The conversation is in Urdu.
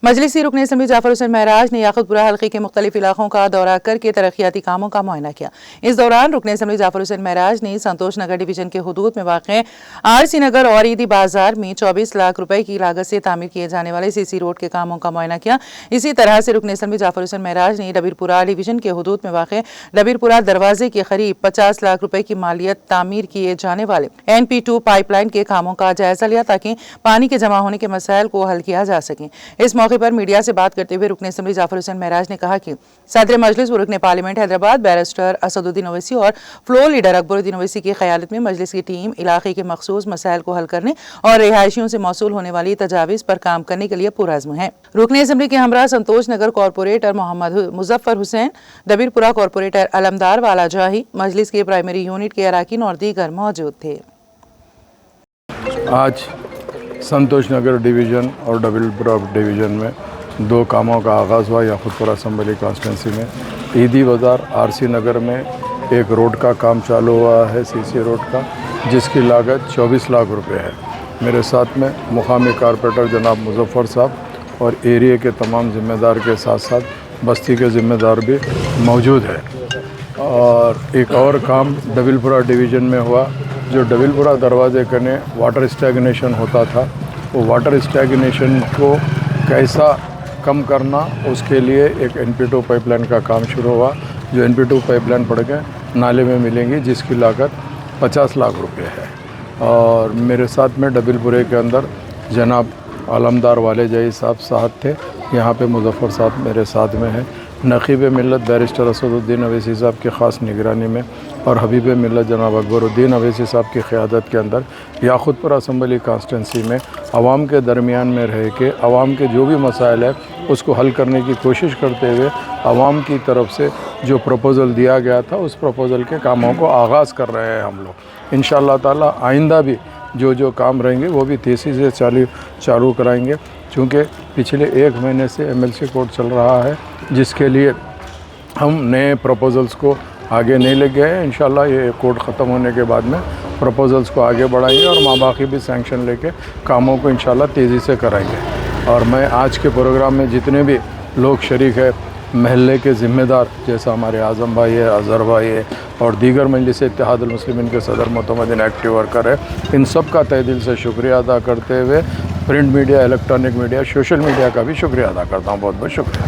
مجلسی رکن اسمبلی جعفر حسین معراج نے یاقوتپورہ حلقے کے مختلف علاقوں کا دورہ کر کے ترقیاتی کاموں کا معائنہ کیا۔ اس دوران رکن اسمبلی جعفر حسین معراج نے سنتوش نگر ڈویژن کے حدود میں واقع RC نگر اور عیدی بازار میں 24 لاکھ روپے کی لاگت سے تعمیر کیے جانے والے CC روڈ کے کاموں کا معائنہ کیا۔ اسی طرح سے رکن اسمبلی جعفر حسین معراج نے ڈبیرپورہ ڈویژن کے حدود میں واقع ڈبیرپورہ دروازے کے قریب 50 لاکھ روپے کی مالیت تعمیر کیے جانے والے NP2 پائپ لائن کے کاموں کا جائزہ لیا تاکہ پانی کے جمع ہونے کے مسائل کو حل کیا جا سکے۔ اس موقع پر میڈیا سے بات کرتے ہوئے رکن اسمبلی جعفر حسین معراج نے کہا کہ صدر مجلس و رکن پارلیمنٹ حیدرآباد بیرسٹر اسد الدین اویسی اور فلور لیڈر اکبر الدین اویسی کی قیادت میں مجلس کی ٹیم علاقے کے مخصوص مسائل کو حل کرنے اور رہائشیوں سے موصول ہونے والی تجاویز پر کام کرنے کے لیے پرعزم ہے۔ رکن اسمبلی کے ہمراہ سنتوش نگر کارپوریٹر محمد مظفر حسین، ڈبیرپورہ کارپوریٹر علمدار والا جاہی، مجلس کے پرائمری یونٹ کے اراکین اور دیگر موجود تھے۔ آج سنتوش نگر ڈویژن اور ڈبیرپورہ ڈویژن میں دو کاموں کا آغاز ہوا۔ یاقوتپورہ اسمبلی کانسٹیٹنسی میں عیدی بازار RC نگر میں ایک روڈ کا کام چالو ہوا ہے، CC روڈ کا، جس کی لاگت 24 لاکھ روپے ہے۔ میرے ساتھ میں مقامی کارپوریٹر جناب مظفر صاحب اور ایریے کے تمام ذمہ دار کے ساتھ ساتھ بستی کے ذمہ دار بھی موجود ہے۔ اور ایک اور کام ڈبیرپورہ ڈویژن میں ہوا، جو ڈبیرپورہ دروازے کنے واٹر اسٹیگنیشن ہوتا تھا، وہ واٹر اسٹیگنیشن کو کیسا کم کرنا، اس کے لیے ایک NP2 پائپ لائن کا کام شروع ہوا، جو NP2 پائپ لائن پڑ کے نالے میں ملیں گی، جس کی لاگت 50 لاکھ روپے ہے۔ اور میرے ساتھ میں ڈبیرپورے کے اندر جناب علمدار والے جاہی صاحب ساتھ تھے، یہاں پہ مظفر صاحب میرے ساتھ میں ہیں، نقیب ملت بیرسٹر اسد الدین اویسی صاحب کی خاص نگرانی میں اور حبیب ملت جناب اکبر الدین اویسی صاحب کی قیادت کے اندر یاقوتپورہ اسمبلی کانسٹیٹنسی میں عوام کے درمیان میں رہ کے عوام کے جو بھی مسائل ہے اس کو حل کرنے کی کوشش کرتے ہوئے عوام کی طرف سے جو پروپوزل دیا گیا تھا، اس پروپوزل کے کاموں کو آغاز کر رہے ہیں ہم لوگ۔ انشاءاللہ تعالی آئندہ بھی جو کام رہیں گے وہ بھی تیزی سے چالو کرائیں گے، چونکہ پچھلے 1 مہینے سے MLC کوڈ چل رہا ہے، جس کے لیے ہم نئے پروپوزلز کو آگے نہیں لے گئے ہیں۔ انشاءاللہ یہ کوڈ ختم ہونے کے بعد میں پروپوزلز کو آگے بڑھائیں گے اور ماباقی بھی سینکشن لے کے کاموں کو انشاءاللہ تیزی سے کرائیں گے۔ اور میں آج کے پروگرام میں جتنے بھی لوگ شریک ہیں، محلے کے ذمہ دار جیسا ہمارے اعظم بھائی ہے، اظہر بھائی ہے اور دیگر مجلس اتحاد المسلمین کے صدر معتمدین ایکٹیو ورکر ہے، ان سب کا تہ دل سے شکریہ ادا کرتے ہوئے print media, electronic media, social media کا بھی شکریہ ادا کرتا ہوں۔ بہت بہت شکریہ۔